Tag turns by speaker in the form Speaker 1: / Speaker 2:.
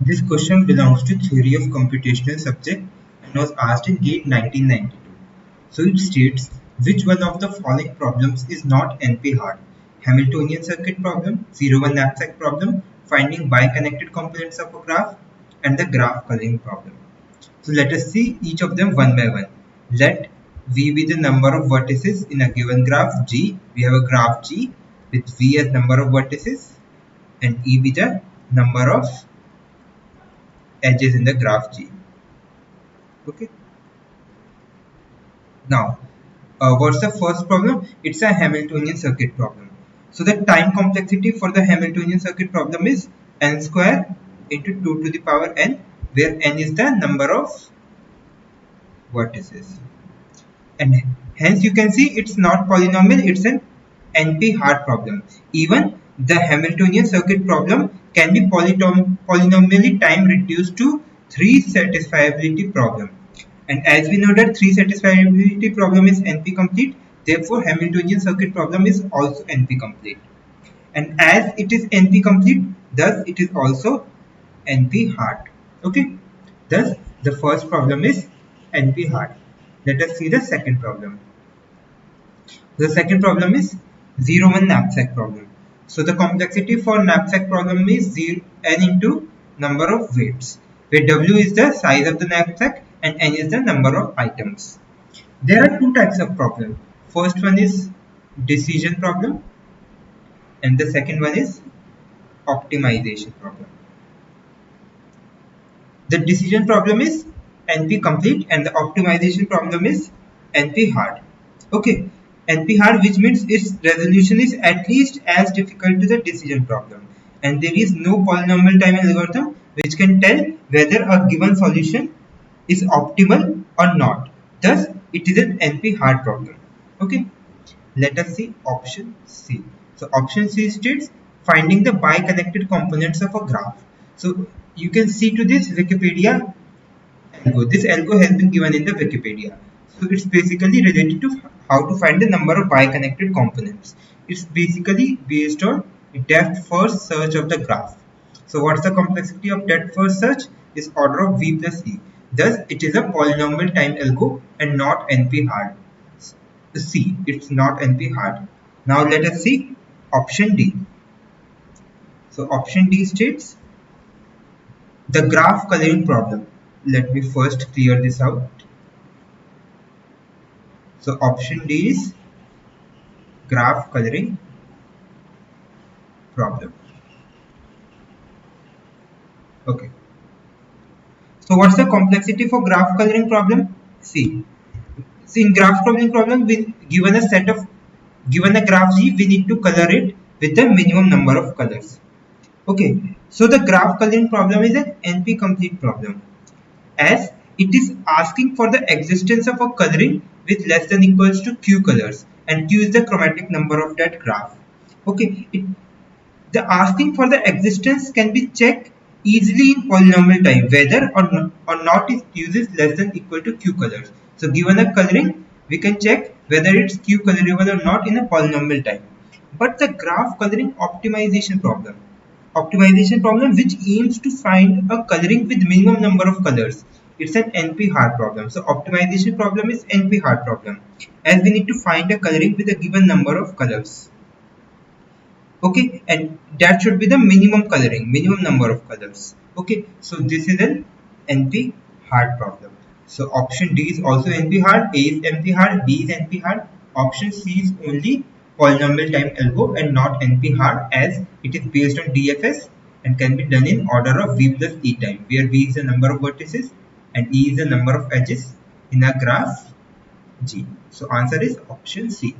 Speaker 1: This question belongs to theory of computational subject and was asked in GATE 1992. So it states, which one of the following problems is not NP-hard? Hamiltonian circuit problem, zero-one knapsack problem, finding bi-connected components of a graph, and the graph coloring problem. So let us see each of them one by one. Let V be the number of vertices in a given graph G. We have a graph G with V as number of vertices and E be the number of edges in the graph G. Okay. Now, what's the first problem? It's a Hamiltonian circuit problem. So the time complexity for the Hamiltonian circuit problem is n square into 2 to the power n, where n is the number of vertices. And hence you can see it's not polynomial, it's an NP-hard problem. Even the Hamiltonian circuit problem can be polynomially time reduced to 3 satisfiability problem. And as we know that 3 satisfiability problem is NP complete, therefore Hamiltonian circuit problem is also NP complete. And as it is NP complete, thus it is also NP hard. Okay, thus the first problem is NP hard. Let us see the second problem. The second problem is zero-one knapsack problem. So the complexity for knapsack problem is n into number of weights, where W is the size of the knapsack and n is the number of items. There are two types of problem. First one is decision problem and the second one is optimization problem. The decision problem is NP complete and the optimization problem is NP hard. Okay, NP hard, which means its resolution is at least as difficult to the decision problem, and there is no polynomial time algorithm which can tell whether a given solution is optimal or not. Thus, it is an NP hard problem. Okay, let us see option C. So option C states finding the bi-connected components of a graph. So you can see to this Wikipedia algo. This algo has been given in the Wikipedia. So it's basically related to how to find the number of bi-connected components. It's basically based on depth first search of the graph. So what's the complexity of depth first search? Is order of V plus E. Thus it is a polynomial time algo and not NP hard. C. It's not NP hard. Now let us see option D. So option D states the graph coloring problem. Let me first clear this out. So option D is graph coloring problem. Okay. So what's the complexity for graph coloring problem? See. See, in graph coloring problem, we given a set of given a graph G, we need to color it with the minimum number of colors. Okay. So the graph coloring problem is an NP complete problem, as it is asking for the existence of a coloring with less than equals to q colors, and q is the chromatic number of that graph. Okay, the asking for the existence can be checked easily in polynomial time whether or not it uses less than equal to q colors. So given a coloring, we can check whether it's q colorable or not in a polynomial time. But the graph coloring optimization problem which aims to find a coloring with minimum number of colors, it's an NP hard problem. So optimization problem is NP hard problem, as we need to find a coloring with a given number of colors. Okay, and that should be the minimum coloring, minimum number of colors. Okay, so this is an NP hard problem. So option D is also NP hard, A is NP hard, B is NP hard. Option C is only polynomial time algo and not NP hard, as it is based on DFS and can be done in order of V plus E time, where V is the number of vertices and E is the number of edges in a graph G. So answer is option C.